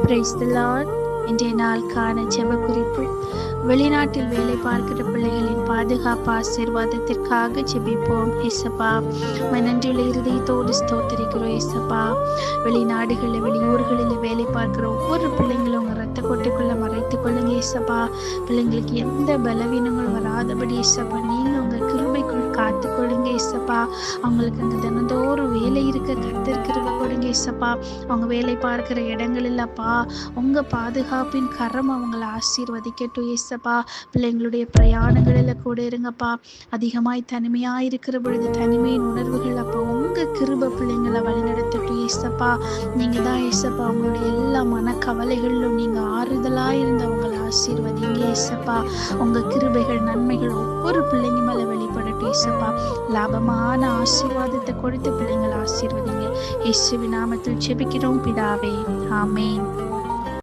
Praise the Lord. இன்றைய நாளுக்கான ஜெப குறிப்பு. வெளிநாட்டில் வேலை பார்க்கிற பிள்ளைகளின் பாதுகாப்பு ஆசீர்வாதத்திற்காக ஜெபிப்போம். ஏசப்பா, நன்றியுள்ள இருதயத்தோடு ஸ்தோத்திரிக்கிறோம். ஏசப்பா, வெளிநாடுகளில் வெளியூர்களில் வேலை பார்க்கிற ஒவ்வொரு பிள்ளைங்களும் உங்கள் ரத்த கொட்டைக்குள்ள மறைத்து கொள்ளுங்க. ஏசப்பா, பிள்ளைங்களுக்கு எந்த பலவீனங்களும் வராதபடி ஏசப்பா நீங்கள் உங்கள் கிருபைக்குள் காத்து கொள்ளுங்க. ஏசப்பா, அவங்களுக்கு அங்கே தினந்தோறும் வேலை இருக்க கத்திருக்கிறவ கொடுங்க. ஏசப்பா, அவங்க வேலை பார்க்கிற இடங்களில்லப்பா உங்கள் பாதுகாப்பின் கரம் அவங்களை ஆசீர்வதிக்கட்டும். ஏசப்பா, பிள்ளைங்களுடைய பிரயாணங்களில் கூட இருங்கப்பா. அதிகமாய் தனிமையாக இருக்கிற பொழுது தனிமையின் உணர்வுகள் அப்போ உங்கள் கிருபை பிள்ளைங்களை வழிநடத்தட்டும். ஏசப்பா, நீங்கள் தான் ஏசப்பா அவங்களுடைய எல்லா மனக்கவலைகளிலும் நீங்கள் ஆறுதலாக இருந்து அவங்களை ஆசீர்வதிங்க. ஏசப்பா, உங்கள் கிருபைகள் நன்மைகள் ஒவ்வொரு பிள்ளைங்க மேலே வெளிப்படட்டும். ஏசப்பா, லாபமான ஆசீர்வாதத்தை கொடுத்து பிள்ளைங்களை ஆசீர்வதிங்க. இயேசுவின் நாமத்தில் ஜெபிக்கிறோம் பிதாவே, ஆமேன்.